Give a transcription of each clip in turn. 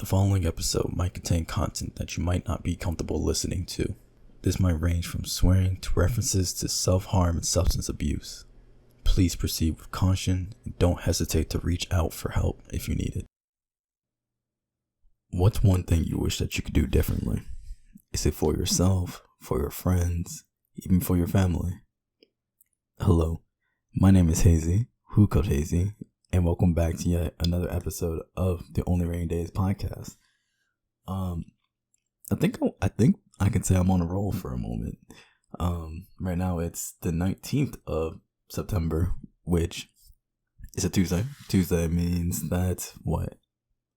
The following episode might contain content that you might not be comfortable listening to. This might range from swearing to references to self-harm and substance abuse. Please proceed with caution and don't hesitate to reach out for help if you need it. What's one thing you wish that you could do differently? Is it for yourself, for your friends, even for your family? Hello, my name is Hazy, Who Called Hazy, and welcome back to yet another episode of the Only Rainy Days podcast. I think I can say I'm on a roll for a moment. Right now it's the 19th of September, which is a Tuesday. Tuesday means that what?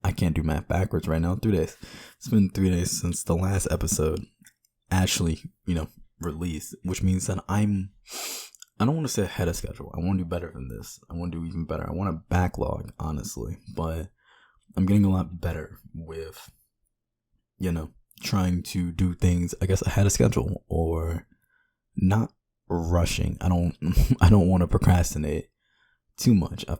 I can't do math backwards right now. 3 days. It's been 3 days since the last episode actually, released, which means that I don't want to say ahead of schedule. I want to do better than this. I want to do even better. I want a backlog, honestly. But I'm getting a lot better with, trying to do things, I guess, ahead of schedule or not rushing. I don't want to procrastinate too much. I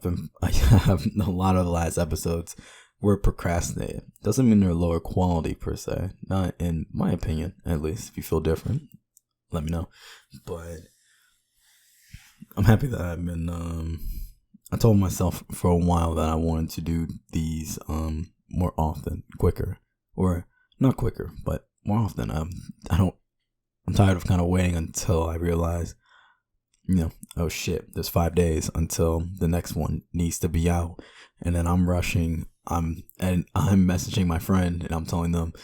have a lot of the last episodes were procrastinated. Doesn't mean they're lower quality per se. Not in my opinion, at least. If you feel different, let me know. But I'm happy that I've been, I told myself for a while that I wanted to do these more often, quicker, or not quicker, but more often. I'm tired of kind of waiting until I realize, oh shit, there's 5 days until the next one needs to be out. And then I'm rushing, I'm messaging my friend and I'm telling them,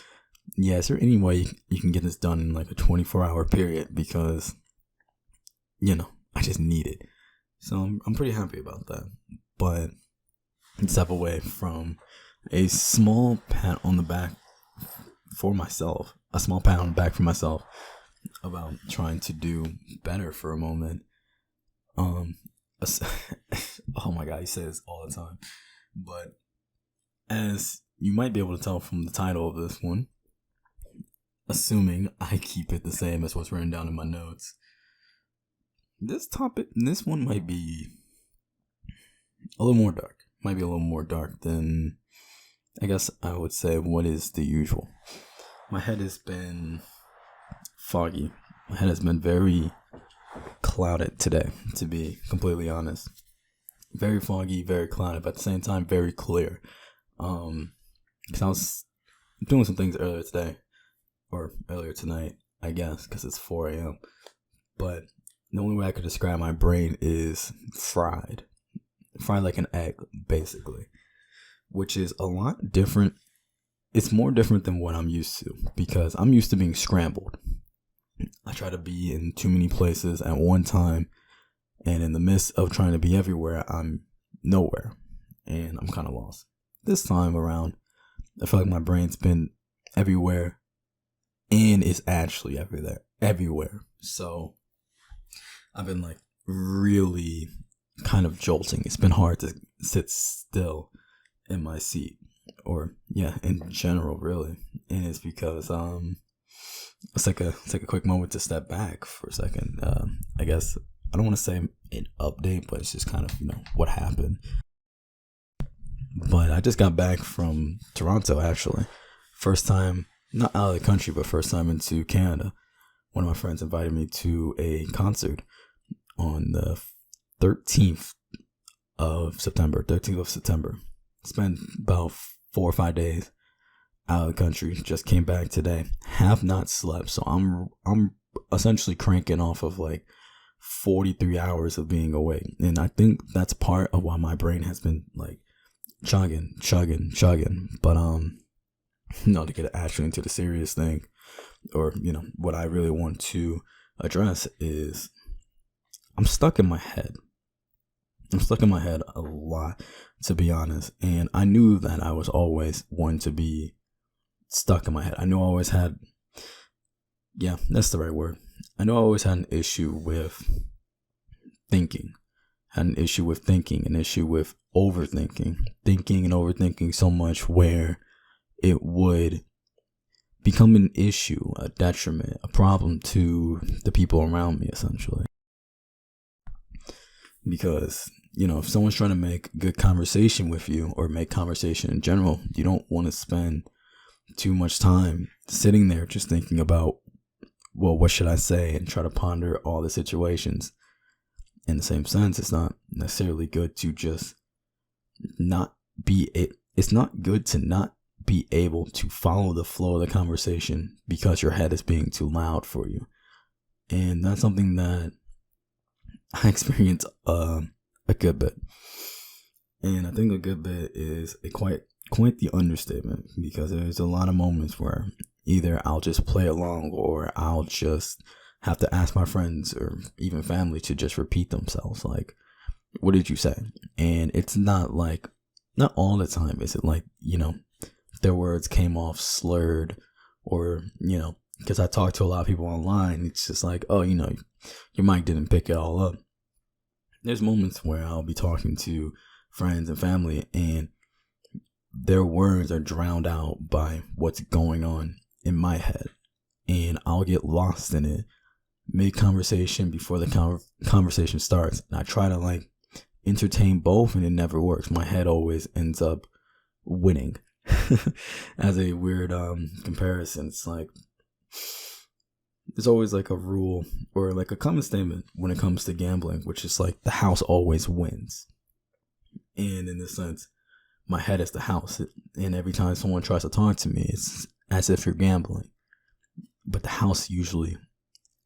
yeah, is there any way you can get this done in like a 24-hour period? Because, I just need it. So I'm pretty happy about that. But step away from a small pat on the back for myself, about trying to do better for a moment. Oh my God, he says all the time. But as you might be able to tell from the title of this one, assuming I keep it the same as what's written down in my notes, this one might be a little more dark. Might be a little more dark than, I guess I would say, what is the usual. My head has been foggy. My head has been very clouded today, to be completely honest. Very foggy, very clouded, but at the same time, very clear. Because I was doing some things earlier tonight, I guess, because it's 4 a.m. But the only way I could describe my brain is fried like an egg, basically, which is a lot different. It's more different than what I'm used to, because I'm used to being scrambled. I try to be in too many places at one time, and in the midst of trying to be everywhere, I'm nowhere, and I'm kind of lost. This time around, I feel like my brain's been everywhere, and it's actually everywhere. So I've been like really kind of jolting. It's been hard to sit still in my seat, or in general, really. And it's because let's take a quick moment to step back for a second. I guess I don't want to say an update, but it's just kind of what happened. But I just got back from Toronto, actually. First time, not out of the country, but first time into Canada. One of my friends invited me to a concert on the 13th of September. Spent about 4 or 5 days out of the country. Just came back today. Have not slept, so I'm essentially cranking off of like 43 hours of being awake, and I think that's part of why my brain has been like chugging. But to get actually into the serious thing, or what I really want to address is I'm stuck in my head. A lot, to be honest. And I knew that I was always one to be stuck in my head. I knew I always had, that's the right word. I knew I always had an issue with thinking. An issue with overthinking. Thinking and overthinking so much where it would become an issue, a detriment, a problem to the people around me, essentially. Because if someone's trying to make good conversation with you or make conversation in general, you don't want to spend too much time sitting there just thinking about, well, what should I say, and try to ponder all the situations. In the same sense, it's not necessarily good to just not be it's not good to not be able to follow the flow of the conversation because your head is being too loud for you. And that's something that I experience a good bit. And I think a good bit is quite the understatement, because there's a lot of moments where either I'll just play along or I'll just have to ask my friends or even family to just repeat themselves. Like, what did you say? And it's not all the time is it like, their words came off slurred, or, because I talk to a lot of people online, it's just like, oh, your mic didn't pick it all up. There's moments where I'll be talking to friends and family and their words are drowned out by what's going on in my head, and I'll get lost in it mid-conversation before the conversation starts. And I try to entertain both, and it never works. My head always ends up winning. As a weird comparison, it's like there's always a rule or a common statement when it comes to gambling, which is the house always wins. And in this sense, my head is the house, and every time someone tries to talk to me, it's as if you're gambling. But the house usually,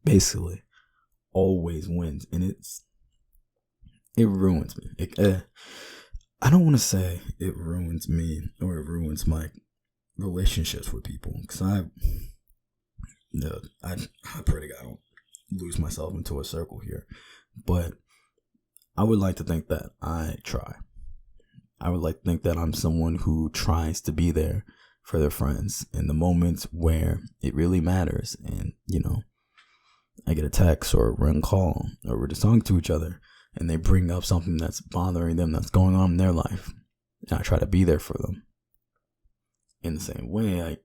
basically, always wins, and it ruins me. I don't want to say it ruins me or it ruins my relationships with people, because I pray to God I don't lose myself into a circle here. But I would like to think that I try. I would like to think that I'm someone who tries to be there for their friends in the moments where it really matters. And, I get a text or a ring call, or we're just talking to each other, and they bring up something that's bothering them, that's going on in their life. And I try to be there for them. In the same way, I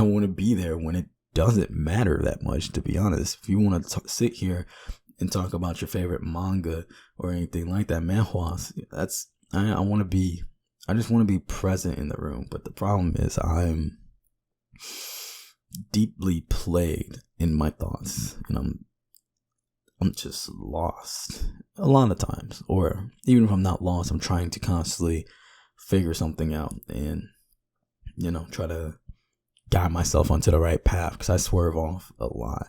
want to be there when it doesn't matter that much, to be honest. If you want to sit here and talk about your favorite manga or anything like that, manhwas, I just want to be present in the room. But the problem is I'm deeply plagued in my thoughts, and I'm just lost a lot of times. Or even if I'm not lost, I'm trying to constantly figure something out and, try to guide myself onto the right path, because I swerve off a lot.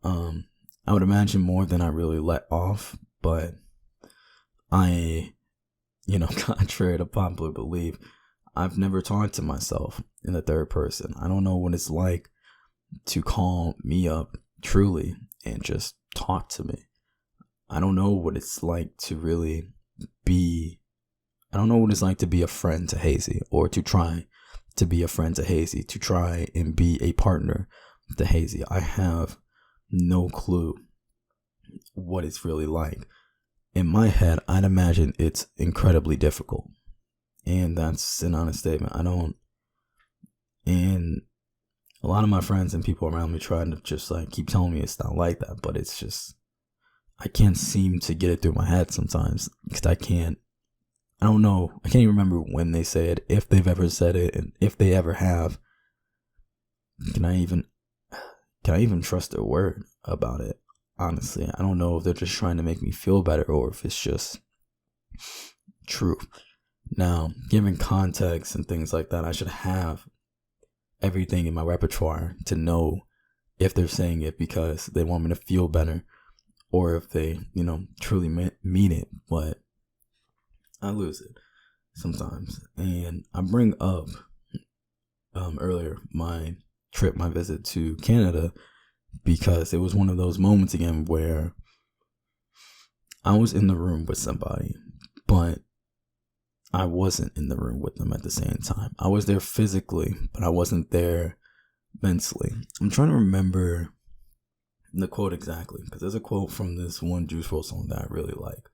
I would imagine more than I really let off, but I, contrary to popular belief, I've never talked to myself in the third person. I don't know what it's like to call me up truly and just talk to me. I don't know what it's like to really be, I don't know what it's like to be a friend to Hazy, or to try to be a friend to Hazy, to try and be a partner to Hazy. I have no clue what it's really like. In my head, I'd imagine it's incredibly difficult. And that's an honest statement. And a lot of my friends and people around me try to just keep telling me it's not like that, but it's just, I can't seem to get it through my head sometimes, because I can't even remember when they say it, if they've ever said it, and if they ever have. Can I even trust their word about it? Honestly, I don't know if they're just trying to make me feel better, or if it's just true. Now, given context and things like that, I should have everything in my repertoire to know if they're saying it because they want me to feel better, or if they, truly mean it. But I lose it sometimes. And I bring up earlier my visit to Canada, because it was one of those moments again where I was in the room with somebody, but I wasn't in the room with them at the same time. I was there physically, but I wasn't there mentally. I'm trying to remember the quote exactly, because there's a quote from this one Juice WRLD song that I really like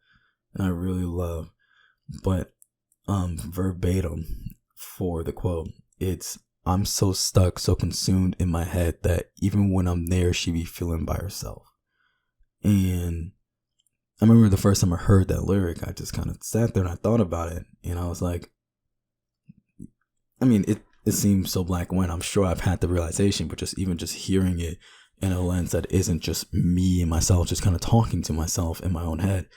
and I really love, but verbatim for the quote, it's, "I'm so stuck, so consumed in my head that even when I'm there, she be feeling by herself." And I remember the first time I heard that lyric, I just kind of sat there and I thought about it, and I was like, I mean, it seems so black and white. I'm sure I've had the realization, but just hearing it in a lens that isn't just me and myself, just kind of talking to myself in my own head,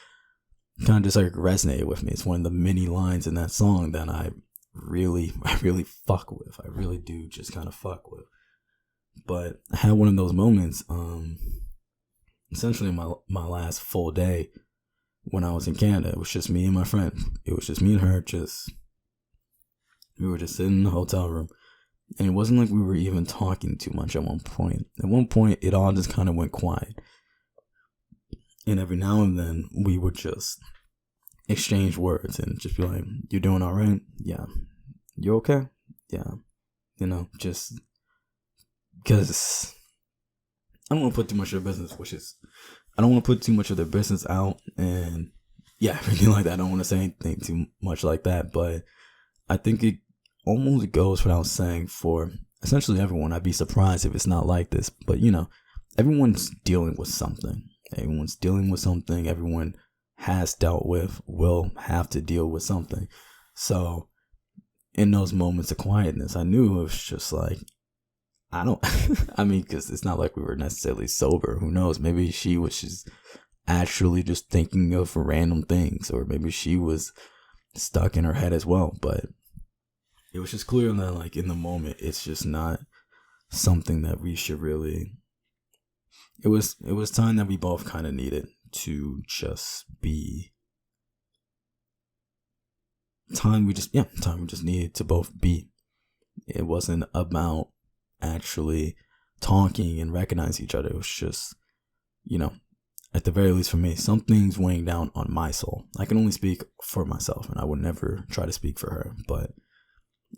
kind of just like resonated with me. It's one of the many lines in that song that I really fuck with. I really do just kind of fuck with. But I had one of those moments, essentially my last full day when I was in Canada. It was just me and my friend. It was just me and her. We were just sitting in the hotel room. And it wasn't like we were even talking too much at one point. At one point, it all just kind of went quiet. And every now and then, we would just exchange words and just be like, "You doing all right? Yeah. You okay? Yeah." Just because I don't want to put too much of their business, I don't want to put too much of their business out. And yeah, everything like that. I don't want to say anything too much like that. But I think it almost goes without saying for essentially everyone. I'd be surprised if it's not like this, but everyone's dealing with something. Everyone has dealt with, will have to deal with something. So in those moments of quietness, I knew it was just like, I mean, because it's not like we were necessarily sober. Who knows? Maybe she was just actually just thinking of random things, or maybe she was stuck in her head as well. But it was just clear that, like, in the moment, it's just not something that we should really. It was time that we both kind of needed to just be. Time we just needed to both be. It wasn't about actually talking and recognizing each other. It was just, at the very least for me, something's weighing down on my soul. I can only speak for myself, and I would never try to speak for her, but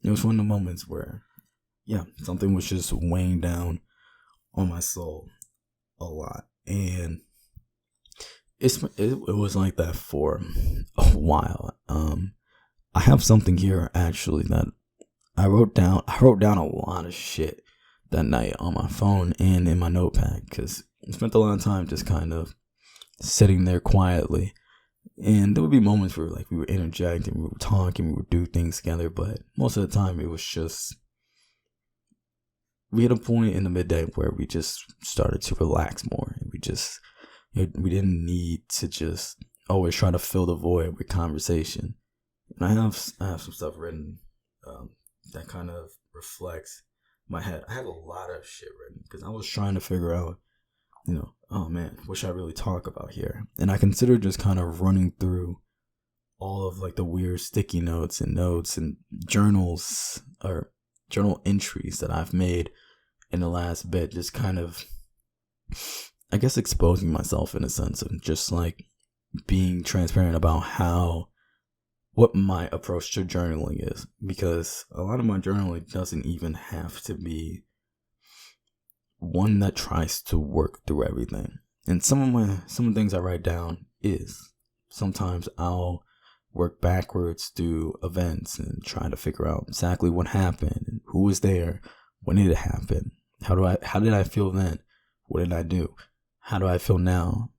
it was one of the moments where, something was just weighing down on my soul a lot. And it was like that for a while. I have something here actually that I wrote down a lot of shit that night on my phone and in my notepad, because I spent a lot of time just kind of sitting there quietly. And there would be moments where, like, we would interject and we would talk and we would do things together, but most of the time it was just, we had a point in the midday where we just started to relax more. And we didn't need to just always try to fill the void with conversation. And I have some stuff written that kind of reflects my head. I had a lot of shit written because I was trying to figure out, oh man, what should I really talk about here? And I considered just kind of running through all of, like, the weird sticky notes and journals or journal entries that I've made in the last bit, just kind of, I guess, exposing myself in a sense of just, like, being transparent about what my approach to journaling is, because a lot of my journaling doesn't even have to be one that tries to work through everything. And some of the things I write down is sometimes I'll work backwards through events and try to figure out exactly what happened and who was there, when did it happen, how did I feel then, what did I do, how do I feel now,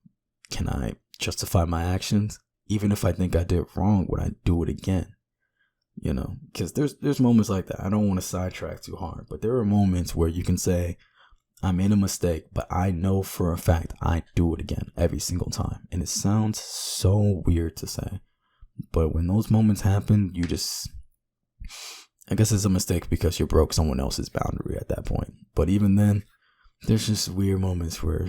can I justify my actions? Even if I think I did wrong, would I do it again? Because there's moments like that. I don't want to sidetrack too hard, but there are moments where you can say, I made a mistake, but I know for a fact I do it again every single time. And it sounds so weird to say, but when those moments happen, I guess it's a mistake because you broke someone else's boundary at that point. But even then, there's just weird moments where,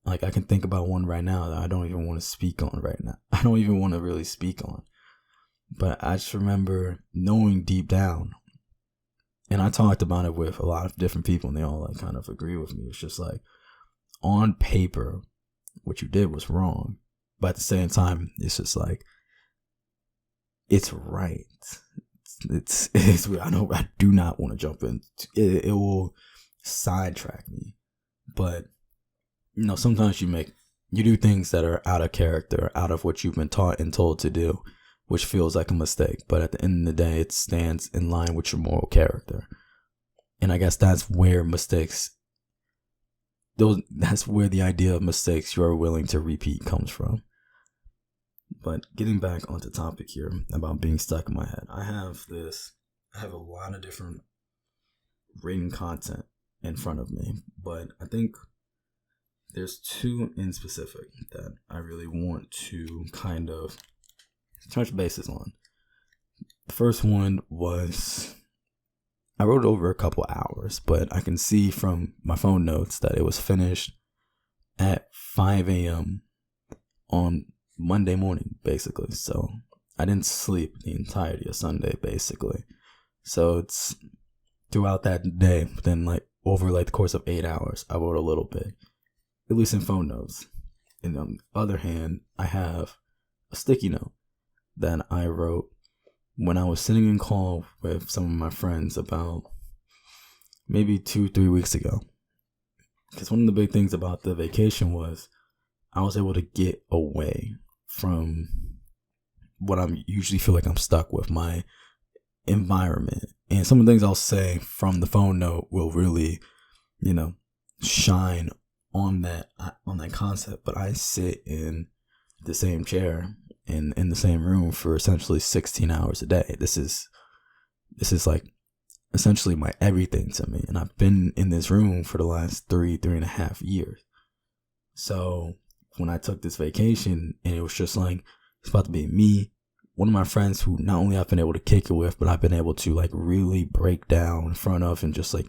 like, I can think about one right now that I don't even want to speak on right now. I don't even want to really speak on. But I just remember knowing deep down, and I talked about it with a lot of different people, and they all, like, kind of agree with me. It's just like, on paper, what you did was wrong. But at the same time, it's just like, it's right. It's I know I do not want to jump in. It will sidetrack me. But sometimes you do things that are out of character, out of what you've been taught and told to do, which feels like a mistake. But at the end of the day, it stands in line with your moral character. And I guess that's where mistakes that's where the idea of mistakes you are willing to repeat comes from. But getting back onto topic here about being stuck in my head, I have a lot of different written content in front of me, but I think there's two in specific that I really want to kind of touch bases on. The first one was, I wrote it over a couple hours, but I can see from my phone notes that it was finished at 5 a.m. on Monday morning, basically. So I didn't sleep the entirety of Sunday, basically. So it's throughout that day, then like over like the course of 8 hours, I wrote a little bit, at least in phone notes. And on the other hand, I have a sticky note that I wrote when I was sitting in call with some of my friends about maybe 2-3 weeks ago. Because one of the big things about the vacation was I was able to get away from what I usually feel like I'm stuck with, my environment. And some of the things I'll say from the phone note will really, shine on that concept. But I sit in the same chair in the same room for essentially 16 hours a day. This is like essentially my everything to me. And I've been in this room for the last 3.5 years. So when I took this vacation and it was just like, it's about to be me, one of my friends who not only I've been able to kick it with, but I've been able to like really break down in front of and just like,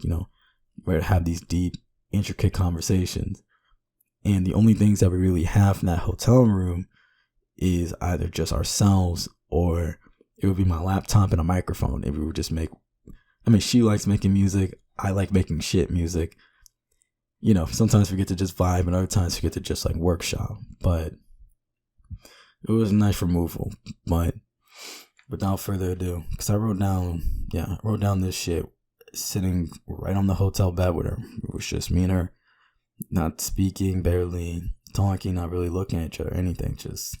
where to have these deep, intricate conversations. And the only things that we really have in that hotel room is either just ourselves, or it would be my laptop and a microphone. And we would just she likes making music. I like making shit music. Sometimes we get to just vibe and other times we get to just like workshop. But it was a nice removal. But without further ado, because I wrote down this shit sitting right on the hotel bed with her. It was just me and her, not speaking, barely talking, not really looking at each other, anything. Just,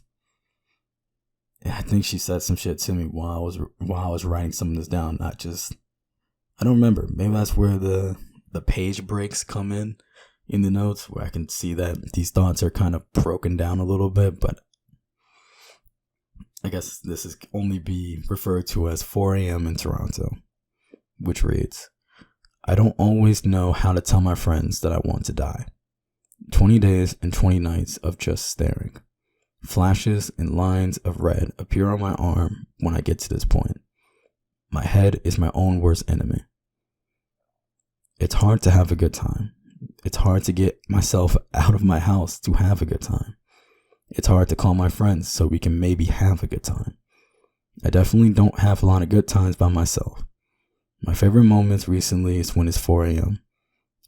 I think she said some shit to me while I was writing some of this down. I don't remember. Maybe that's where the page breaks come in the notes, where I can see that these thoughts are kind of broken down a little bit. But I guess this is only be referred to as 4 a.m. in Toronto, which reads, I don't always know how to tell my friends that I want to die. 20 days and 20 nights of just staring. Flashes and lines of red appear on my arm when I get to this point. My head is my own worst enemy. It's hard to have a good time. It's hard to get myself out of my house to have a good time. It's hard to call my friends so we can maybe have a good time. I definitely don't have a lot of good times by myself. My favorite moments recently is when it's 4 a.m.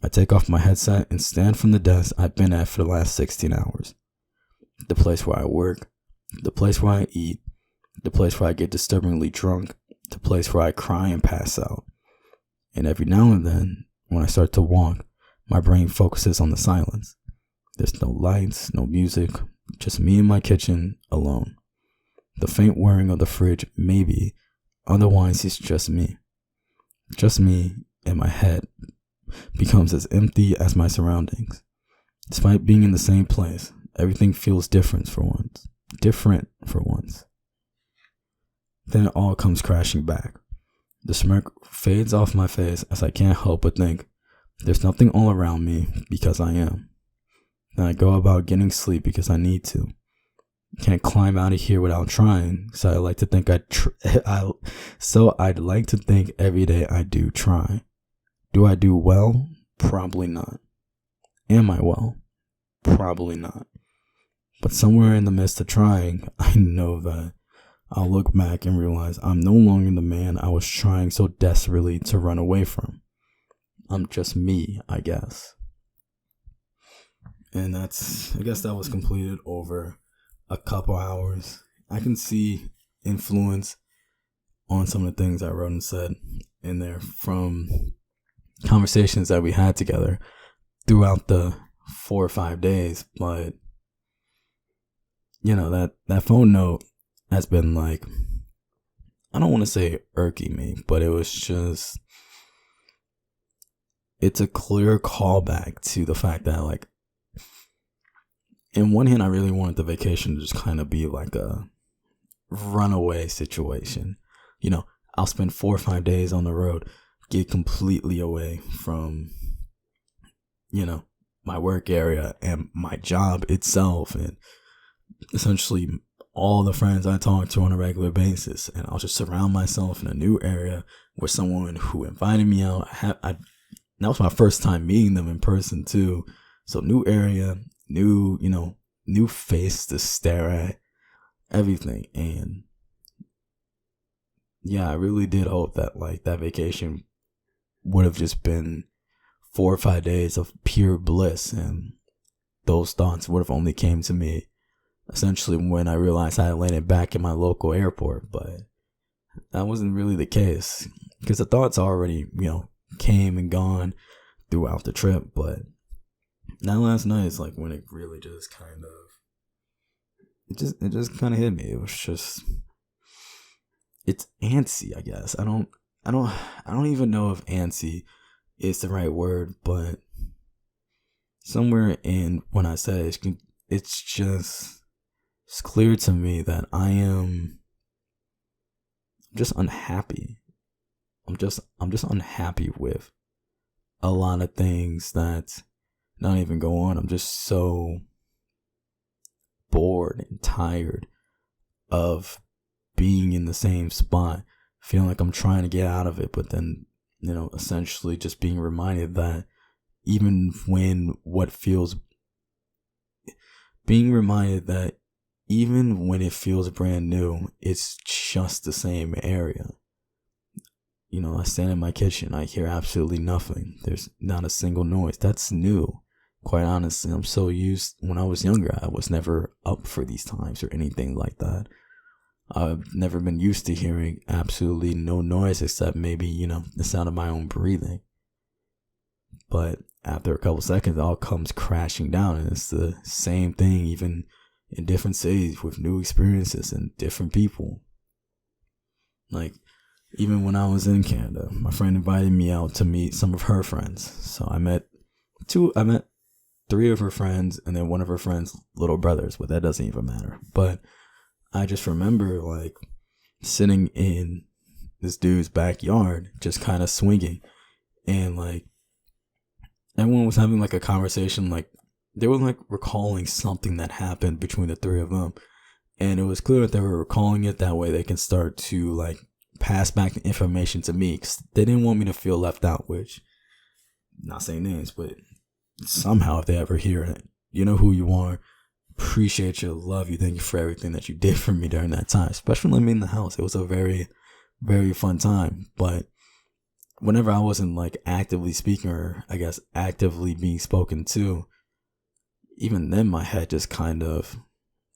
I take off my headset and stand from the desk I've been at for the last 16 hours. The place where I work, the place where I eat, the place where I get disturbingly drunk, the place where I cry and pass out. And every now and then, when I start to walk, my brain focuses on the silence. There's no lights, no music, just me in my kitchen, alone. The faint whirring of the fridge, maybe, otherwise it's just me. Just me, and my head becomes as empty as my surroundings. Despite being in the same place, everything feels different for once. Then it all comes crashing back. The smirk fades off my face as I can't help but think, there's nothing all around me because I am. Then I go about getting sleep because I need to. Can't climb out of here without trying, so I like to think I'd like to think every day I do try. Do I do well? Probably not. Am I well? Probably not. But somewhere in the midst of trying, I know that I'll look back and realize I'm no longer the man I was trying so desperately to run away from. I'm just me, I guess. And I guess that was completed over a couple hours. I can see influence on some of the things I wrote and said in there from conversations that we had together throughout the 4 or 5 days. But that phone note has been like, I don't want to say irking me, but it it's a clear callback to the fact that, like, in one hand, I really wanted the vacation to just kind of be like a runaway situation. You know, I'll spend 4 or 5 days on the road, get completely away from, you know, my work area and my job itself, and essentially all the friends I talk to on a regular basis. And I'll just surround myself in a new area with someone who invited me out. That was my first time meeting them in person too. So new area, new face to stare at, everything. And yeah, I really did hope that, like, that vacation would have just been 4 or 5 days of pure bliss, and those thoughts would have only came to me essentially when I realized I had landed back in my local airport. But that wasn't really the case, because the thoughts already, came and gone throughout the trip. But that last night is like when it really just kind of, it just kind of hit me. It was just, it's antsy, I guess. I don't even know if antsy is the right word, but somewhere in when I say it's clear to me that I'm just unhappy. I'm just unhappy with a lot of things that not even go on. I'm just so bored and tired of being in the same spot, feeling like I'm trying to get out of it, but then, essentially just being reminded that even when it feels brand new, it's just the same area. I stand in my kitchen, I hear absolutely nothing. There's not a single noise. That's new. Quite honestly, when I was younger, I was never up for these times or anything like that. I've never been used to hearing absolutely no noise except maybe, the sound of my own breathing. But after a couple seconds, it all comes crashing down, and it's the same thing, even in different cities with new experiences and different people. Like, even when I was in Canada, my friend invited me out to meet some of her friends. So I met 3 of her friends, and then one of her friends' little brothers, but that doesn't even matter. But I just remember, like, sitting in this dude's backyard, just kind of swinging, and, like, everyone was having, like, a conversation, like, they were, like, recalling something that happened between the 3 of them, and it was clear that they were recalling it that way they can start to, like, pass back the information to me, because they didn't want me to feel left out, which, not saying names, but somehow if they ever hear it, you know who you are. Appreciate you, love you, thank you for everything that you did for me during that time, especially when I'm in the house. It was a very, very fun time. But whenever I wasn't, like, actively speaking, or I guess actively being spoken to, even then my head just kind of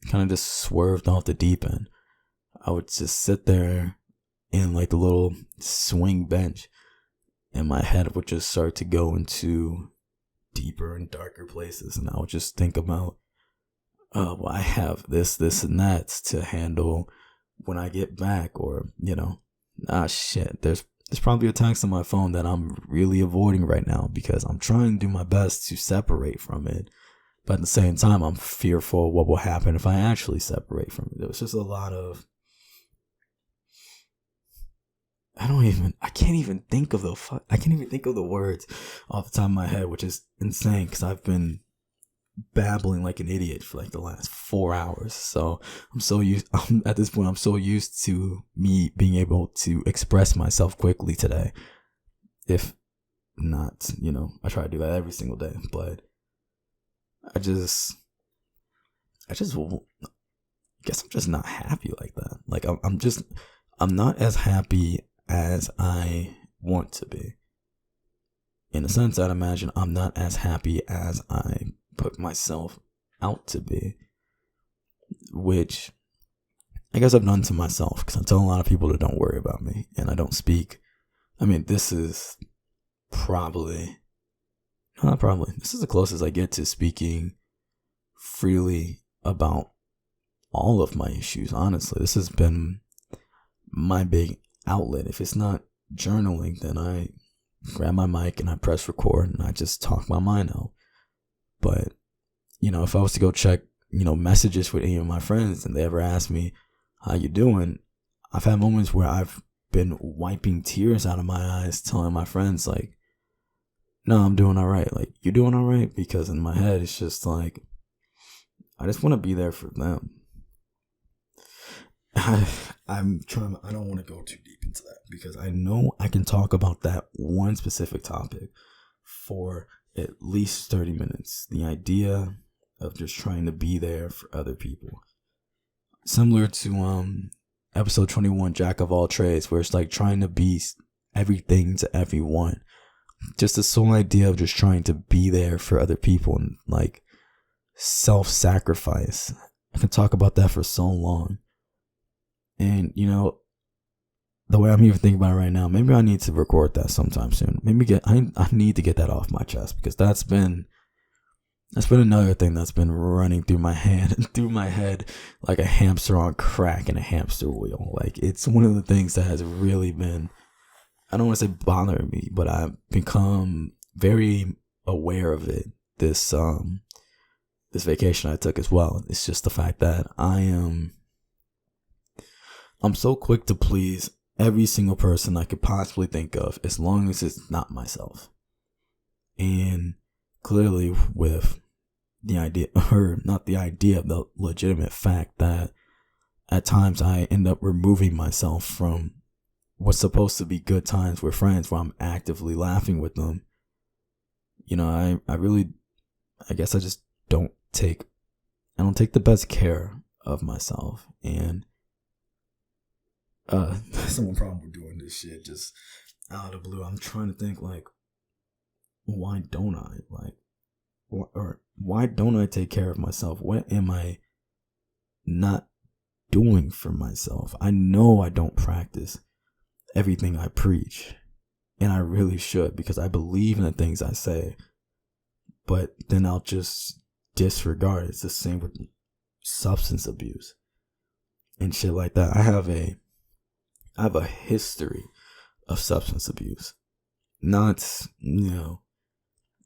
just swerved off the deep end. I would just sit there in, like, the little swing bench, and my head would just start to go into deeper and darker places, and I would just think about, well, I have this and that to handle when I get back, or, shit, there's probably a text on my phone that I'm really avoiding right now because I'm trying to do my best to separate from it, but at the same time, I'm fearful of what will happen if I actually separate from it. It was just a lot of, I can't even think of the words off the top of my head, which is insane because I've been babbling like an idiot for, like, the last 4 hours. So at this point, I'm so used to me being able to express myself quickly today. If not, I try to do that every single day, but I guess I'm just not happy like that. Like, I'm not as happy as I want to be. In a sense, I'd imagine I'm not as happy as I put myself out to be, which I guess I've done to myself, because I tell a lot of people to don't worry about me, and I don't speak. I mean, this is the closest I get to speaking freely about all of my issues. Honestly, this has been my big outlet. If it's not journaling, then I grab my mic and I press record and I just talk my mind out. But, if I was to go check, messages with any of my friends and they ever ask me, how you doing? I've had moments where I've been wiping tears out of my eyes, telling my friends like, no, I'm doing all right. Like, you doing all right? Because in my head, it's just like, I just want to be there for them. I don't want to go too deep into that because I know I can talk about that one specific topic for at least 30 minutes. The idea of just trying to be there for other people. Similar to episode 21, Jack of All Trades, where it's like trying to be everything to everyone. Just this whole idea of just trying to be there for other people and like self-sacrifice. I can talk about that for so long. And the way I'm even thinking about it right now, maybe I need to record that sometime soon. Maybe I need to get that off my chest because that's been another thing that's been running through my head like a hamster on crack in a hamster wheel. Like, it's one of the things that has really been, I don't want to say bothering me, but I've become very aware of it this vacation I took as well. It's just the fact that I'm so quick to please every single person I could possibly think of as long as it's not myself. And clearly with the idea, or not the idea, the legitimate fact that at times I end up removing myself from what's supposed to be good times with friends where I'm actively laughing with them. I guess I just don't take the best care of myself. And someone probably doing this shit just out of the blue. I'm trying to think like, why don't I why don't I take care of myself? What am I not doing for myself? I know I don't practice everything I preach, and I really should because I believe in the things I say, but then I'll just disregard it. It's the same with substance abuse and shit like that. I have a history of substance abuse. Not,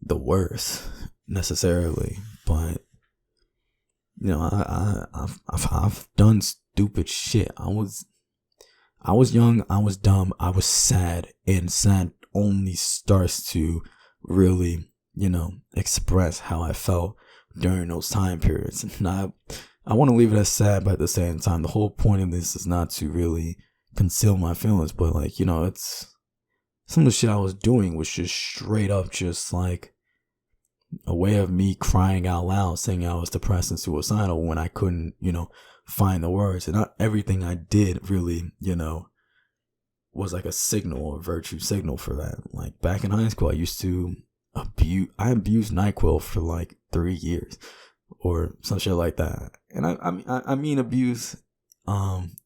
the worst necessarily, but I've done stupid shit. I was young, I was dumb, I was sad, and sad only starts to really, express how I felt during those time periods. And I want to leave it as sad, but at the same time, the whole point of this is not to really conceal my feelings, but like, it's some of the shit I was doing was just straight up just like a way of me crying out loud, saying I was depressed and suicidal when I couldn't, find the words. And not everything I did really, was like a signal or virtue signal for that. Like back in high school, I used to abused NyQuil for like 3 years or some shit like that. And I mean abuse.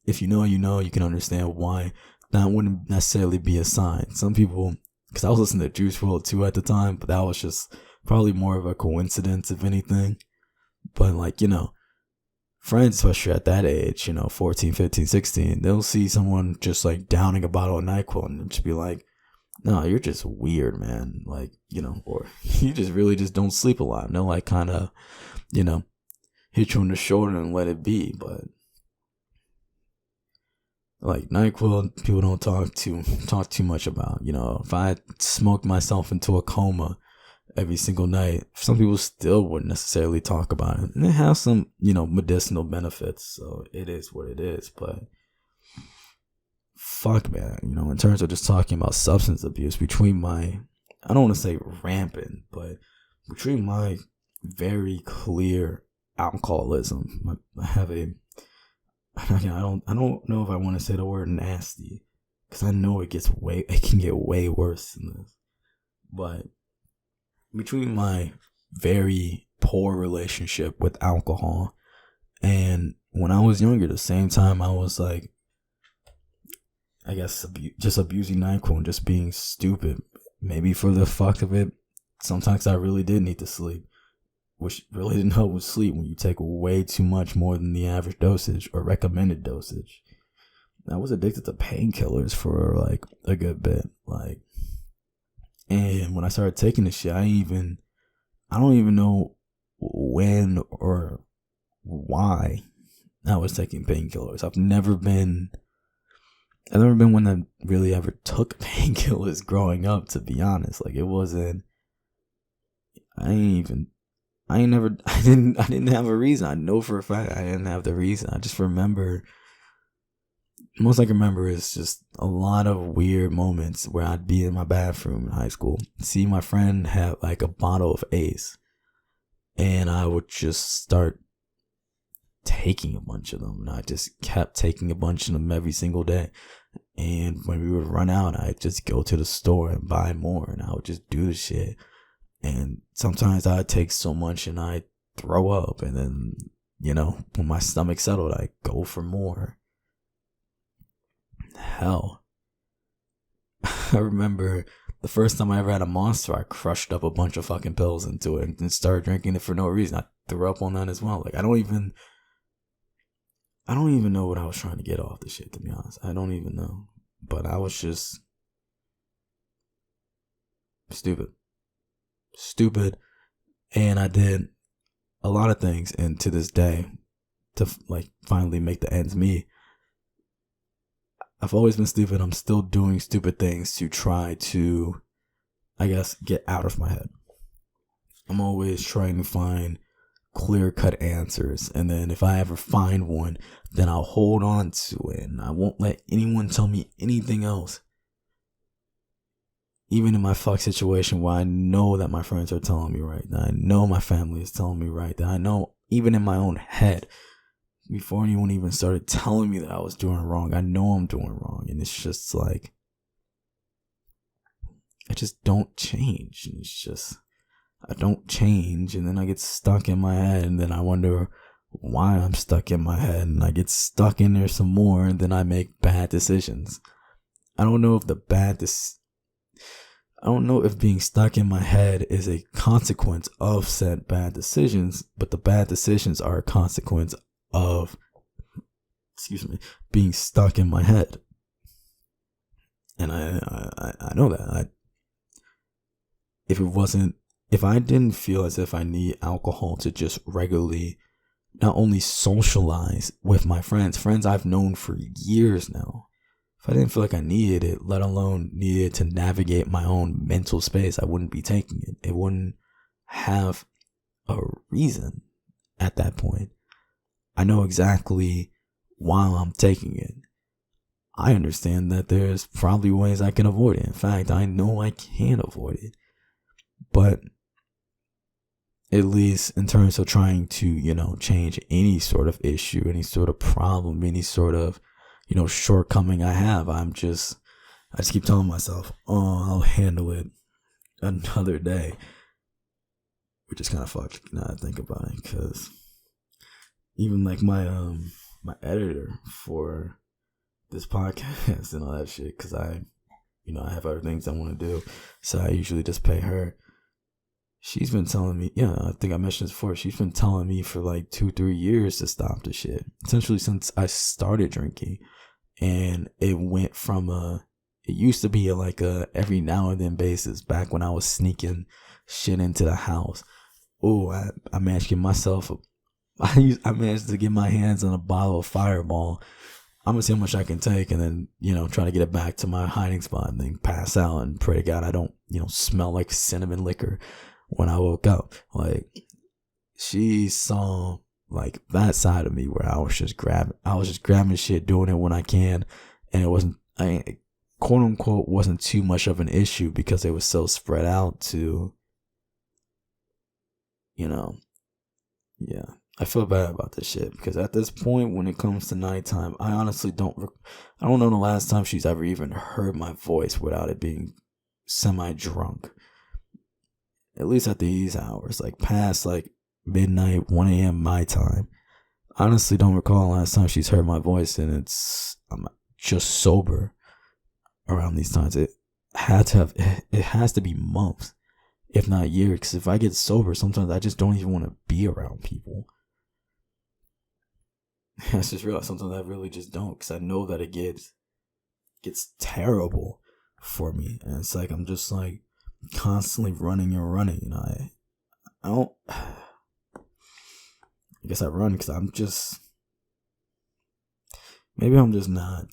If you can understand why that wouldn't necessarily be a sign. Some people, because I was listening to Juice WRLD too at the time, but that was just probably more of a coincidence, if anything. But like, friends, especially at that age, 14, 15, 16, they'll see someone just like downing a bottle of NyQuil and just be like, no, you're just weird, man. Like, or you just really just don't sleep a lot. And they'll like kind of, hit you on the shoulder and let it be. But like NyQuil, people don't talk too much about. If I smoked myself into a coma every single night, some people still wouldn't necessarily talk about it. And it has some, medicinal benefits. So it is what it is. But fuck, man, in terms of just talking about substance abuse, between my, I don't want to say rampant, but between my very clear alcoholism, I have a, I don't know if I want to say the word nasty, because I know it can get way worse than this. But between my very poor relationship with alcohol and when I was younger, the same time I was like, I guess just abusing NyQuil and just being stupid, maybe for the fuck of it. Sometimes I really did need to sleep, which really didn't help with sleep when you take way too much more than the average dosage or recommended dosage. I was addicted to painkillers for like a good bit. Like, And when I started taking this shit, I don't even know when or why I was taking painkillers. I've never been one that really ever took painkillers growing up, to be honest. Like, it wasn't, I didn't have a reason. I know for a fact I didn't have the reason. I just remember, most I can remember is just a lot of weird moments where I'd be in my bathroom in high school, see my friend have like a bottle of Ace, and I would just start taking a bunch of them. And I just kept taking a bunch of them every single day. And when we would run out, I'd just go to the store and buy more, and I would just do the shit. And sometimes I'd take so much and I'd throw up, and then, when my stomach settled, I'd go for more. Hell, I remember the first time I ever had a Monster, I crushed up a bunch of fucking pills into it and started drinking it for no reason. I threw up on that as well. Like, I don't even know what I was trying to get off the shit, to be honest. I don't even know. But I was just stupid. And I did a lot of things, and to this day, to like finally make the ends meet, I've always been stupid. I'm still doing stupid things to try to, I guess, get out of my head. I'm always trying to find clear-cut answers, and then if I ever find one, then I'll hold on to it, and I won't let anyone tell me anything else. Even in my fuck situation where I know that my friends are telling me right, that I know my family is telling me right, that I know even in my own head, before anyone even started telling me that I was doing wrong, I know I'm doing wrong. And it's just like, I just don't change. And it's just, I don't change, and then I get stuck in my head, and then I wonder why I'm stuck in my head, and I get stuck in there some more, and then I make bad decisions. I don't know if being stuck in my head is a consequence of said bad decisions, but the bad decisions are a consequence of, being stuck in my head. And I know that. If I didn't feel as if I need alcohol to just regularly not only socialize with my friends I've known for years now, if I didn't feel like I needed it, let alone needed to navigate my own mental space, I wouldn't be taking it. It wouldn't have a reason at that point. I know exactly why I'm taking it. I understand that there's probably ways I can avoid it. In fact, I know I can avoid it. But at least in terms of trying to, change any sort of issue, any sort of problem, any sort of, shortcoming I have, I just keep telling myself, I'll handle it another day. Which is kind of fucked now I think about it, because even like my editor for this podcast and all that shit, because I have other things I want to do, so I usually just pay her. She's been telling me, I think I mentioned this before, she's been telling me for like 2-3 years to stop the shit, essentially since I started drinking. And it went from it used to be like a every now and then basis back when I was sneaking shit into the house. I managed to get myself I managed to get my hands on a bottle of Fireball. I'm gonna see how much I can take, and then try to get it back to my hiding spot, and then pass out and pray to God I don't smell like cinnamon liquor when I woke up. Like, she saw like that side of me where I was just grabbing shit, doing it when I can, and it wasn't, quote unquote, wasn't too much of an issue because it was so spread out to, yeah. I feel bad about this shit because at this point, when it comes to nighttime, I honestly I don't know the last time she's ever even heard my voice without it being semi-drunk. At least at these hours, like past like midnight, 1 a.m. my time. Honestly, don't recall the last time she's heard my voice, and I'm just sober around these times. It has to be months, if not years, because if I get sober, sometimes I just don't even want to be around people. I just realized sometimes I really just don't, because I know that it gets terrible for me, and it's like I'm just like constantly running and running. And I don't, I guess I run because maybe I'm just not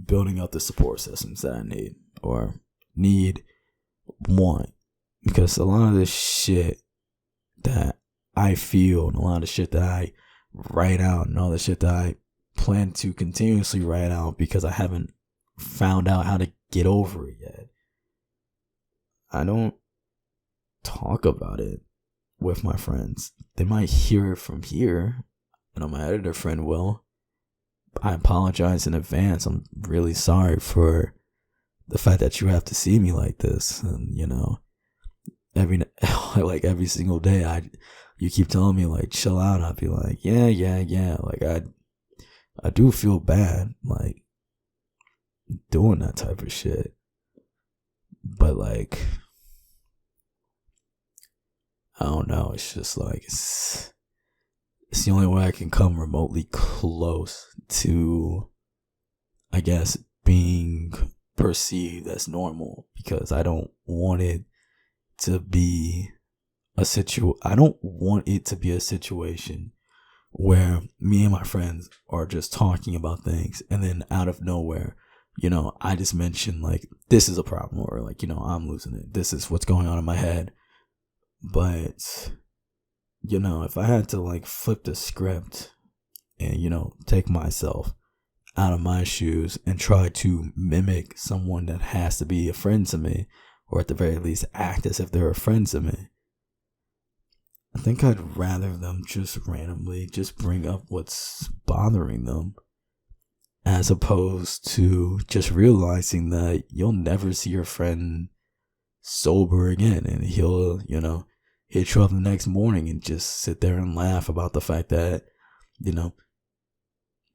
building up the support systems that I need or want. Because a lot of this shit that I feel and a lot of shit that I write out and all the shit that I plan to continuously write out because I haven't found out how to get over it yet. I don't talk about it with my friends. They might hear it from here. I know my editor friend will. I apologize in advance. I'm really sorry for the fact that you have to see me like this. And, every single day, you keep telling me like, chill out. I'd be like, yeah. Like I do feel bad, like doing that type of shit. But like, I don't know. It's just like, it's the only way I can come remotely close to, I guess, being perceived as normal, because I don't want it to be I don't want it to be a situation where me and my friends are just talking about things and then out of nowhere, I just mention like, this is a problem, or like, I'm losing it. This is what's going on in my head. But, if I had to like flip the script and, take myself out of my shoes and try to mimic someone that has to be a friend to me, or at the very least act as if they're a friend to me, I think I'd rather them just randomly just bring up what's bothering them, as opposed to just realizing that you'll never see your friend sober again, and he'll, hit you up the next morning and just sit there and laugh about the fact that,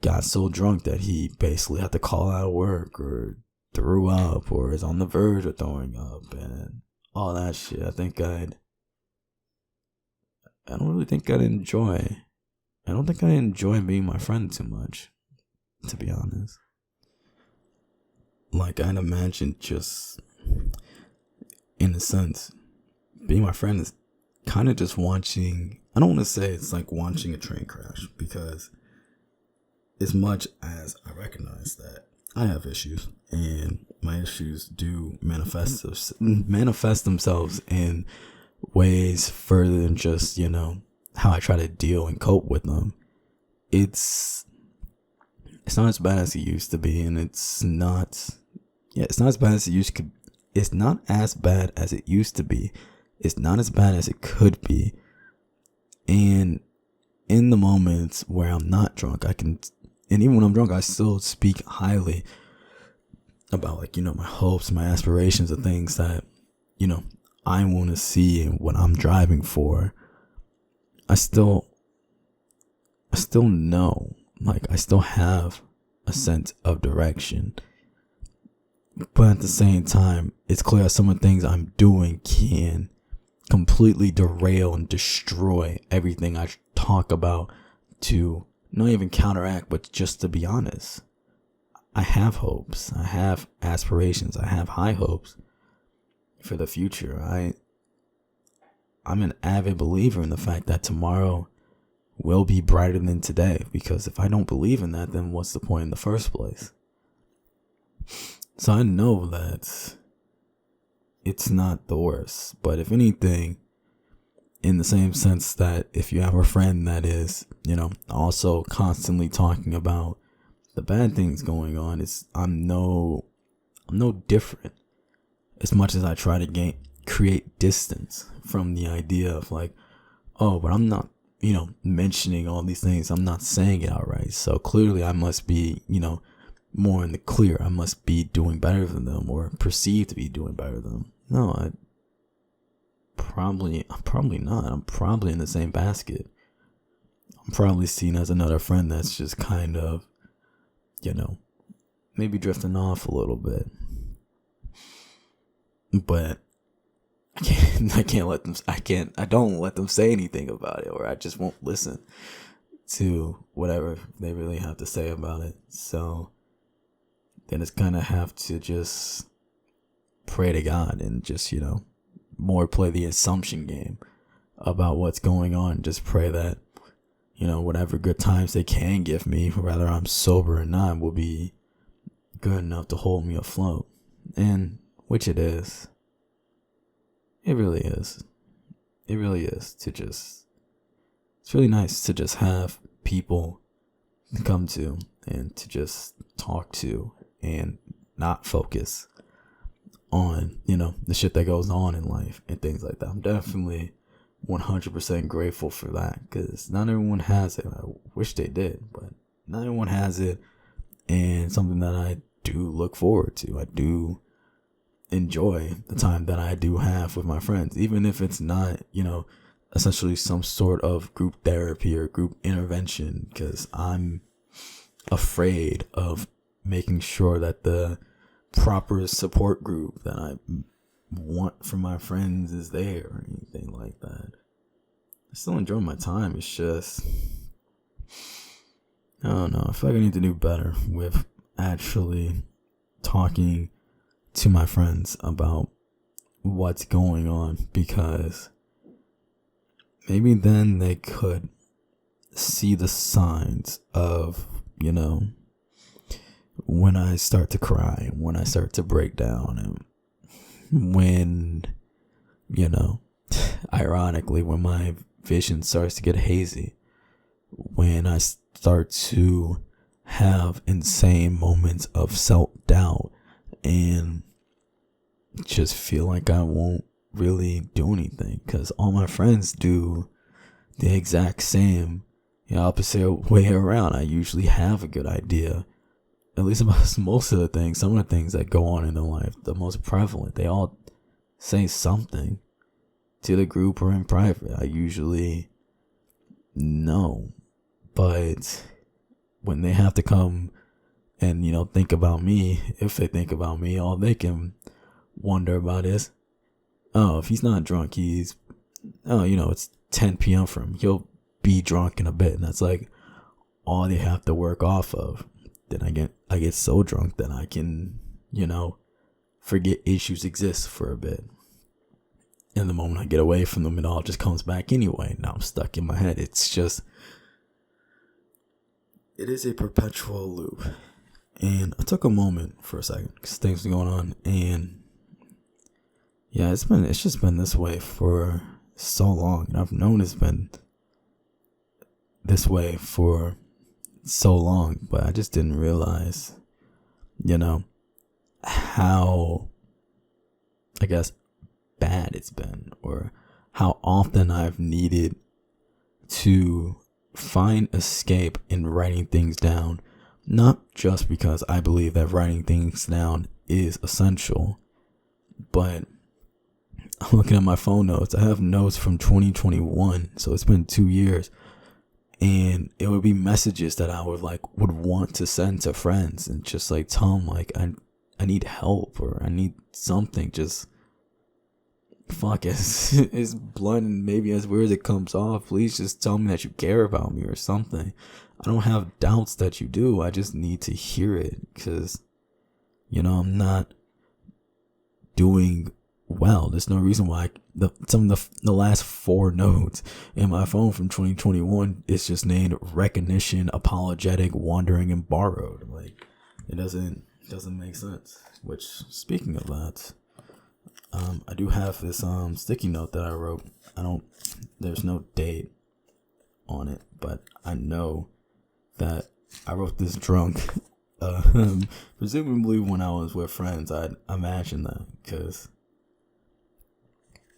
got so drunk that he basically had to call out of work, or threw up, or is on the verge of throwing up, and all that shit. I don't think I'd enjoy being my friend too much, to be honest. Like, I'd imagine just, in a sense, being my friend is kind of just watching, I don't want to say it's like watching a train crash, because as much as I recognize that I have issues, and my issues do manifest themselves in ways further than just, how I try to deal and cope with them. It's not as bad as it used to be, and it's not as bad as it used to. It's not as bad as it used to be. It's not as bad as it could be. And in the moments where I'm not drunk, and even when I'm drunk, I still speak highly about, like, my hopes, my aspirations, the things that, I want to see and what I'm driving for. I still know, like, I still have a sense of direction. But at the same time, it's clear that some of the things I'm doing can completely derail and destroy everything I talk about, to not even counteract, but just to be honest. I have hopes. I have aspirations. I have high hopes for the future. I'm an avid believer in the fact that tomorrow will be brighter than today, because if I don't believe in that, then what's the point in the first place? So I know that it's not the worst, but if anything, in the same sense that if you have a friend that is, also constantly talking about the bad things going on, I'm no different. As much as I try to create distance from the idea of like, oh, but I'm not, mentioning all these things. I'm not saying it outright. So clearly I must be, more in the clear. I must be doing better than them, or perceived to be doing better than them. No, I'm probably not. I'm probably in the same basket. I'm probably seen as another friend that's just kind of, maybe drifting off a little bit. But I don't let them say anything about it, or I just won't listen to whatever they really have to say about it. So then it's kind of have to just pray to God and just, more play the assumption game about what's going on. Just pray that, whatever good times they can give me, whether I'm sober or not, will be good enough to hold me afloat. And which it is. It really is. It really is it's really nice to just have people to come to and to just talk to and not focus on, the shit that goes on in life and things like that. I'm definitely 100% grateful for that, because not everyone has it. I wish they did, but not everyone has it, and something that I do look forward to. I do enjoy the time that I do have with my friends, even if it's not, essentially some sort of group therapy or group intervention, because I'm afraid of making sure that the proper support group that I want for my friends is there or anything like that. I still enjoy my time. It's just, I don't know. I feel like I need to do better with actually talking to my friends about what's going on, because maybe then they could see the signs of, when I start to cry, when I start to break down, and when, ironically, when my vision starts to get hazy, when I start to have insane moments of self-doubt and just feel like I won't really do anything, because all my friends do the exact same, opposite way around. I usually have a good idea, at least about most of the things. Some of the things that go on in their life, the most prevalent, they all say something to the group or in private. I usually know, but when they have to come and think about me, if they think about me, all they can wonder about is, oh, if he's not drunk, it's 10 p.m. for him, he'll be drunk in a bit. And that's like all they have to work off of. Then I get so drunk that I can, forget issues exist for a bit. And the moment I get away from them, it all just comes back anyway. Now I'm stuck in my head. It is a perpetual loop. And I took a moment for a second because things were going on, and yeah, it's just been this way for so long. And I've known it's been this way for so long, but I just didn't realize, how, I guess, bad it's been, or how often I've needed to find escape in writing things down. Not just because I believe that writing things down is essential, but I'm looking at my phone notes. I have notes from 2021, so it's been 2 years, and it would be messages that I would want to send to friends and just tell them I need help, or I need something. Just fuck, as blunt and maybe as weird as it comes off, please just tell me that you care about me or something. I don't have doubts that you do. I just need to hear it, because I'm not doing well. There's no reason why some of the last 4 notes in my phone from 2021 is just named recognition, apologetic, wandering, and borrowed. It doesn't make sense. Which, speaking of that, I do have this sticky note that I wrote. There's no date on it, but I know that I wrote this drunk. Presumably when I was with friends. I'd imagine that, because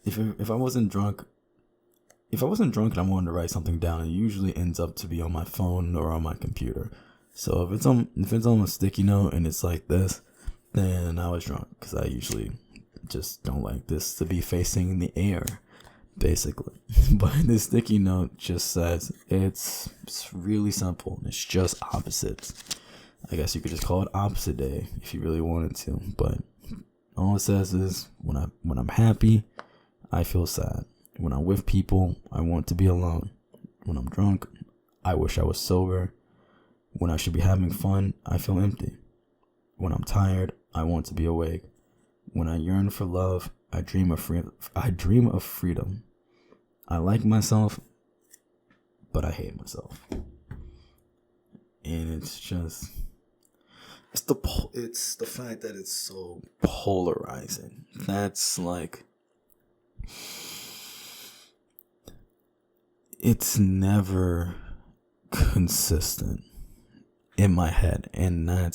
if I wasn't drunk and I wanted to write something down, it usually ends up to be on my phone or on my computer. So if it's on a sticky note and it's like this, then I was drunk, because I usually just don't like this to be facing the air, basically. But this sticky note just says it's really simple. It's just opposites. I guess you could just call it opposite day if you really wanted to. But all it says is when I'm happy, I feel sad. When I'm with people, I want to be alone. When I'm drunk, I wish I was sober. When I should be having fun, I feel empty. When I'm tired, I want to be awake. When I yearn for love, I dream of freedom. I like myself, but I hate myself. And it's just, it's the fact that it's so polarizing. That's like, it's never consistent in my head, and I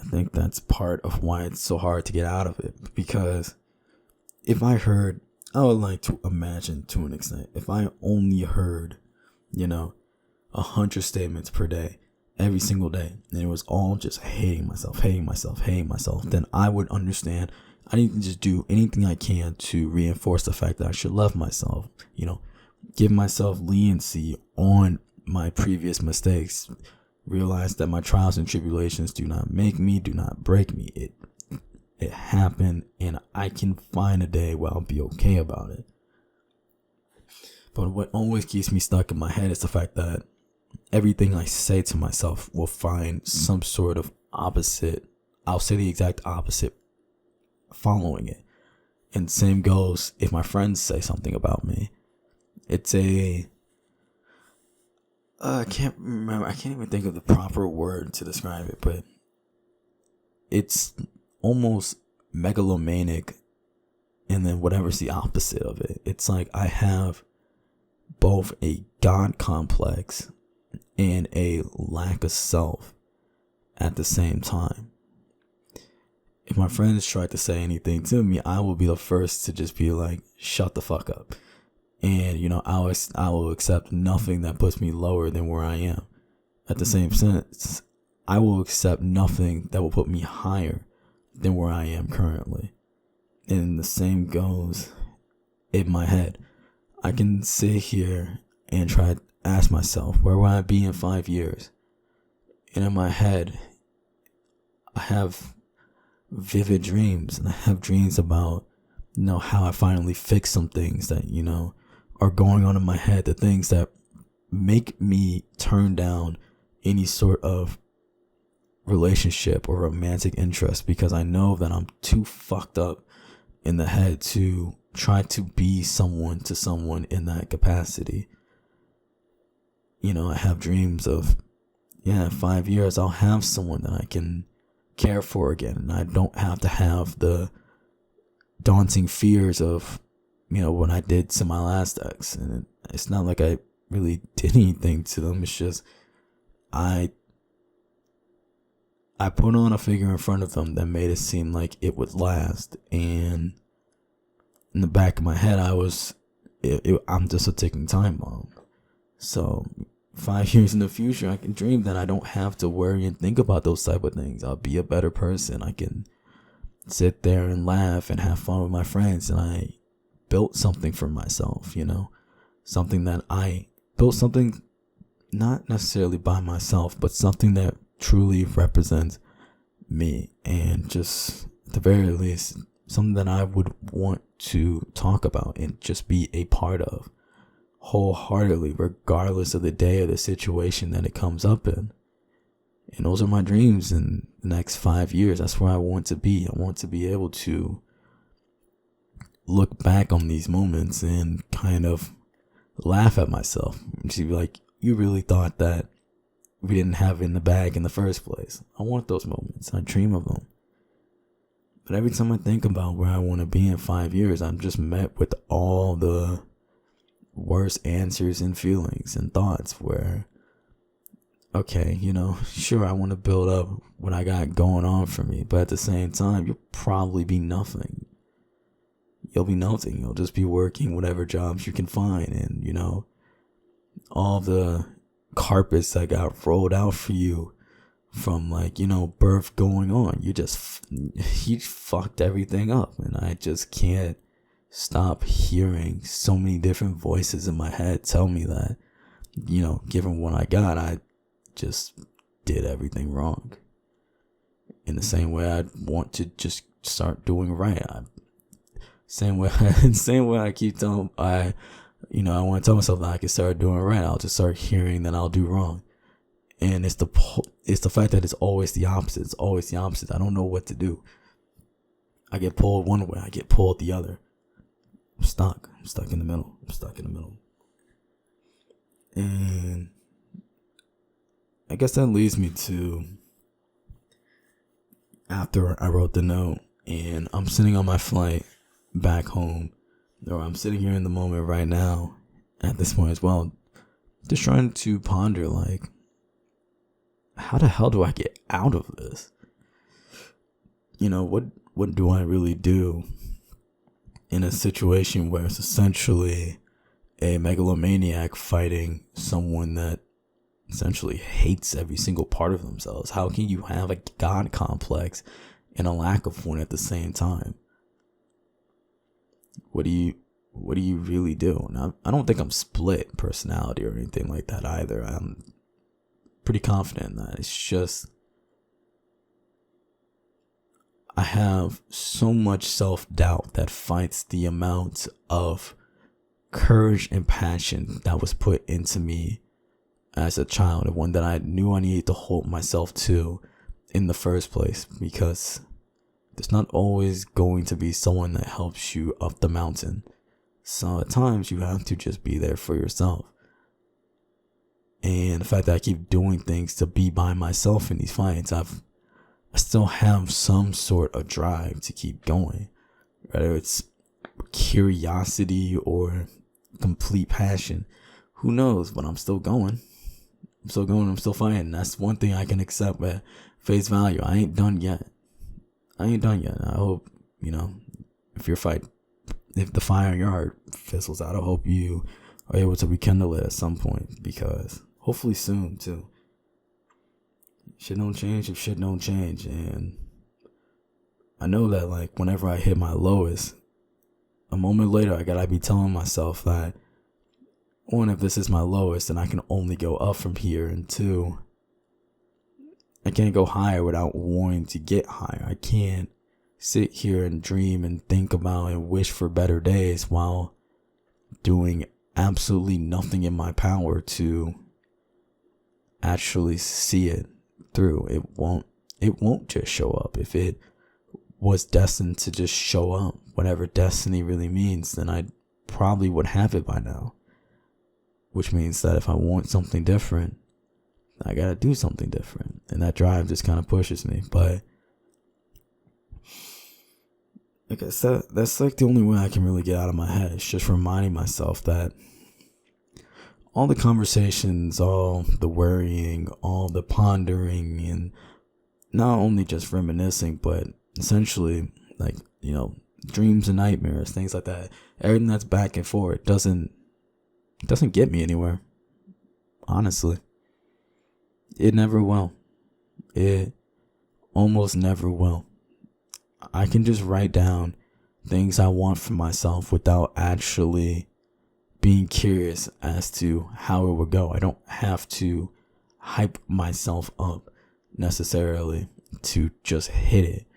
think that's part of why it's so hard to get out of it. Because I would like to imagine, to an extent, if I only heard, 100 statements per day, every single day, and it was all just hating myself, then I would understand I need to just do anything I can to reinforce the fact that I should love myself, give myself leniency on my previous mistakes, realize that my trials and tribulations do not make me, do not break me. It happened, and I can find a day where I'll be okay about it. But what always keeps me stuck in my head is the fact that everything I say to myself will find some sort of opposite. I'll say the exact opposite following it. And same goes if my friends say something about me. It's I can't remember. I can't even think of the proper word to describe it, but it's almost megalomaniac, and then whatever's the opposite of it. It's like I have both a God complex and a lack of self at the same time. If my friends try to say anything to me, I will be the first to just be like, shut the fuck up. And, I will accept nothing that puts me lower than where I am. At the same sense, I will accept nothing that will put me higher than where I am currently. And the same goes in my head. I can sit here and try to ask myself, where will I be in 5 years? And in my head, I have vivid dreams, and I have dreams about, how I finally fix some things that, are going on in my head, the things that make me turn down any sort of relationship or romantic interest, because I know that I'm too fucked up in the head to try to be someone to someone in that capacity. I have dreams of, in 5 years, I'll have someone that I can care for again, and I don't have to have the daunting fears of, what I did to my last ex. And it's not like I really did anything to them. It's just, I put on a figure in front of them that made it seem like it would last. And in the back of my head, I'm just a ticking time bomb. So 5 years in the future, I can dream that I don't have to worry and think about those type of things. I'll be a better person. I can sit there and laugh and have fun with my friends. And I built something for myself, something that I built, something not necessarily by myself, but something that truly represents me, and just at the very least something that I would want to talk about and just be a part of wholeheartedly, regardless of the day or the situation that it comes up in. And those are my dreams in the next 5 years. That's where I want to be. I want to be able to look back on these moments and kind of laugh at myself. And she'd be like, you really thought that we didn't have it in the bag in the first place. I want those moments. I dream of them. But every time I think about where I want to be in 5 years, I'm just met with all the worst answers and feelings and thoughts where, okay, sure, I want to build up what I got going on for me, but at the same time, you'll probably be nothing. You'll be nothing. You'll just be working whatever jobs you can find, and, all the carpets that got rolled out for you from birth going on, you fucked everything up. And I just can't stop hearing so many different voices in my head tell me that, given what I got, I just did everything wrong. In the same way, I'd want to just start doing right. Same way I keep telling, I want to tell myself that I can start doing right. I'll just start hearing that I'll do wrong. And it's the fact that it's always the opposite. It's always the opposite. I don't know what to do. I get pulled one way, I get pulled the other. I'm stuck in the middle. And I guess that leads me to, after I wrote the note and I'm sitting on my flight back home, or I'm sitting here in the moment right now at this point as well, just trying to ponder, like, how the hell do I get out of this? What do I really do in a situation where it's essentially a megalomaniac fighting someone that essentially hates every single part of themselves? How can you have a God complex and a lack of one at the same time? What do you really do? Now, I don't think I'm split personality or anything like that either. I'm pretty confident in that. It's just, I have so much self-doubt that fights the amount of courage and passion that was put into me as a child, and one that I knew I needed to hold myself to in the first place, because there's not always going to be someone that helps you up the mountain. So at times you have to just be there for yourself. And the fact that I keep doing things to be by myself in these fights, I still have some sort of drive to keep going, whether it's curiosity or complete passion. Who knows? But I'm still going. I'm still fighting. That's one thing I can accept at face value. I ain't done yet. I hope, if the fire in your heart fizzles out, I hope you are able to rekindle it at some point, because hopefully soon too. Shit don't change if shit don't change. And I know that, like, whenever I hit my lowest, a moment later I gotta be telling myself that, one, if this is my lowest, then I can only go up from here, and two, I can't go higher without wanting to get higher. I can't sit here and dream and think about and wish for better days while doing absolutely nothing in my power to actually see it through. It won't just show up. If it was destined to just show up, whatever destiny really means, then I probably would have it by now. Which means that if I want something different, I gotta do something different. And that drive just kind of pushes me. But I guess that's like the only way I can really get out of my head. It's just reminding myself that all the conversations, all the worrying, all the pondering, and not only just reminiscing, but essentially, like, dreams and nightmares, things like that. Everything that's back and forth doesn't get me anywhere. Honestly. It never will. It almost never will. I can just write down things I want for myself without actually being curious as to how it would go. I don't have to hype myself up necessarily to just hit it,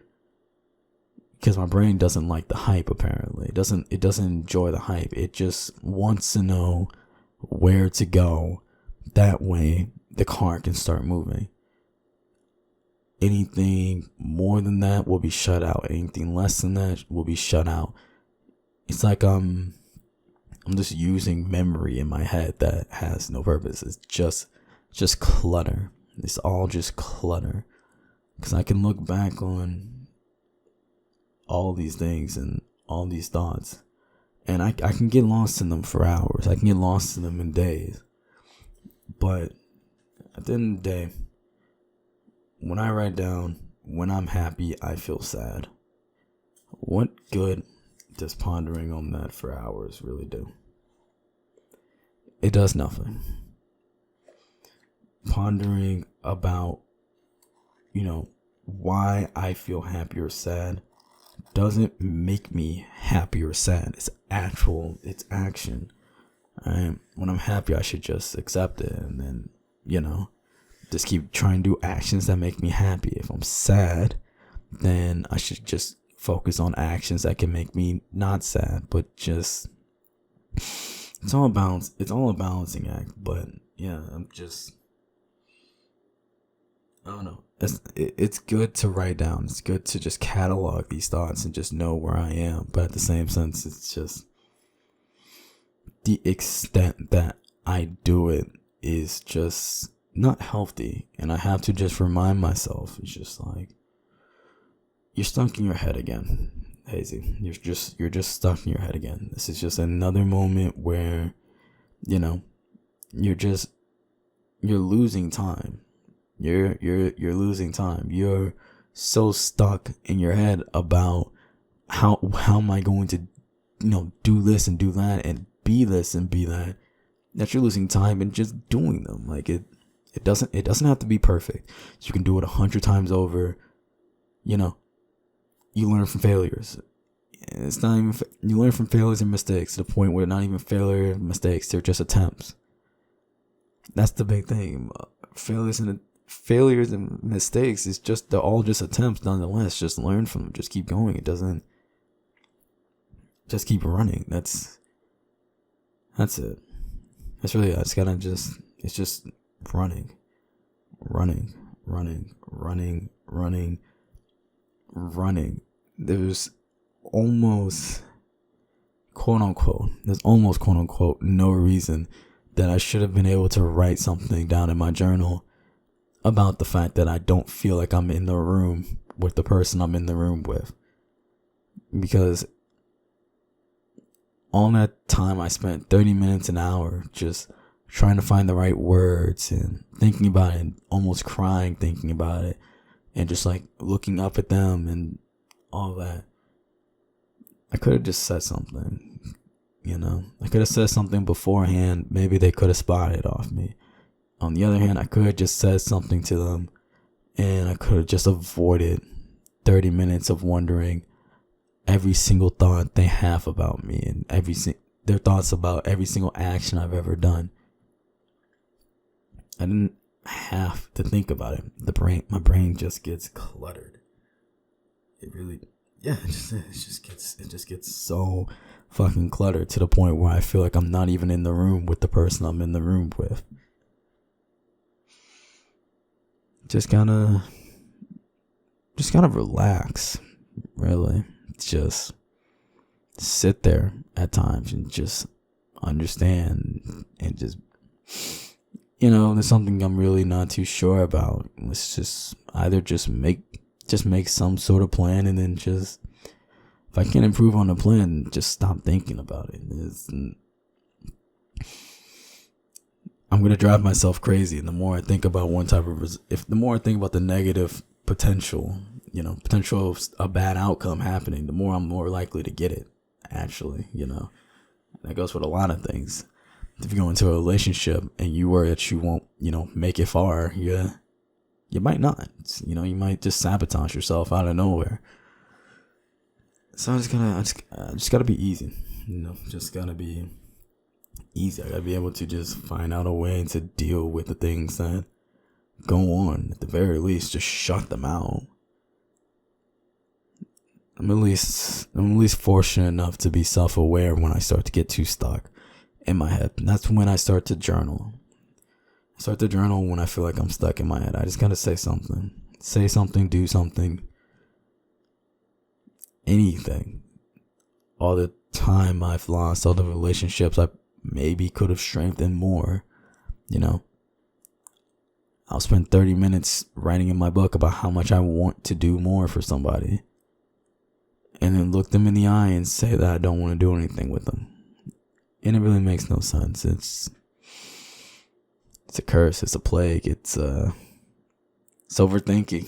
because my brain doesn't like the hype. Apparently, it doesn't enjoy the hype. It just wants to know where to go. That way the car can start moving. Anything more than that will be shut out. Anything less than that will be shut out. It's like I'm just using memory in my head that has no purpose. It's just clutter. It's all just clutter. Because I can look back on all these things and all these thoughts, and I can get lost in them for hours. I can get lost in them in days. But at the end of the day, when I write down, when I'm happy, I feel sad. What good does pondering on that for hours really do? It does nothing. Pondering about, why I feel happy or sad doesn't make me happy or sad. It's action. When I'm happy, I should just accept it and then, just keep trying to do actions that make me happy. If I'm sad, then I should just focus on actions that can make me not sad. But just, it's all a balancing act. But yeah, I don't know. it's good to write down. It's good to just catalog these thoughts and just know where I am. But at the same sense, it's just the extent that I do it is just not healthy. And I have to just remind myself, it's just like, you're stuck in your head again, Hazy. You're just stuck in your head again. This is just another moment where, you're losing time. You're losing time. You're so stuck in your head about how am I going to, do this and do that and be this and be that you're losing time in just doing them. Like it doesn't have to be perfect. You can do it 100 times over. You learn from failures. It's not even, you learn from failures and mistakes to the point where they're not even failure and mistakes. They're just attempts. That's the big thing. Failures and mistakes is just, they're all just attempts nonetheless. Just learn from them. Just keep going. It doesn't, just keep running. That's it. That's really, it's just running. There's almost quote unquote no reason that I should have been able to write something down in my journal about the fact that I don't feel like I'm in the room with the person I'm in the room with. Because all that time I spent 30 minutes an hour just trying to find the right words and thinking about it and almost crying thinking about it and just like looking up at them and all that. I could have just said something, I could have said something beforehand. Maybe they could have spotted off me. On the other hand, I could have just said something to them and I could have just avoided 30 minutes of wondering every single thought they have about me and their thoughts about every single action I've ever done. I didn't have to think about it. My brain just gets cluttered. It really, it just gets so fucking cluttered to the point where I feel like I'm not even in the room with the person I'm in the room with. Just gotta relax, really. Just sit there at times and just understand and just, there's something I'm really not too sure about. Let's just either just make some sort of plan and then just, if I can't improve on the plan, just stop thinking about it. I'm going to drive myself crazy. And the more I think about the more I think about the negative potential of a bad outcome happening, the more I'm more likely to get it, actually, That goes with a lot of things. If you go into a relationship and you worry that you won't, make it far, you might not. You might just sabotage yourself out of nowhere. So I just gotta be easy. Just gotta be easy. I gotta be able to just find out a way to deal with the things that go on. At the very least, just shut them out. I'm at least fortunate enough to be self-aware when I start to get too stuck in my head. And that's when I start to journal. I start to journal when I feel like I'm stuck in my head. I just gotta say something. Say something, do something. Anything. All the time I've lost, all the relationships I maybe could have strengthened more. I'll spend 30 minutes writing in my book about how much I want to do more for somebody. And then look them in the eye and say that I don't want to do anything with them. And it really makes no sense. It's a curse. It's a plague. It's overthinking.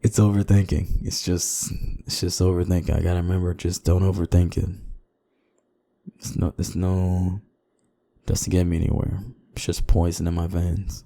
It's overthinking. It's just overthinking. I gotta remember, just don't overthink it. It's no, doesn't get me anywhere. It's just poison in my veins.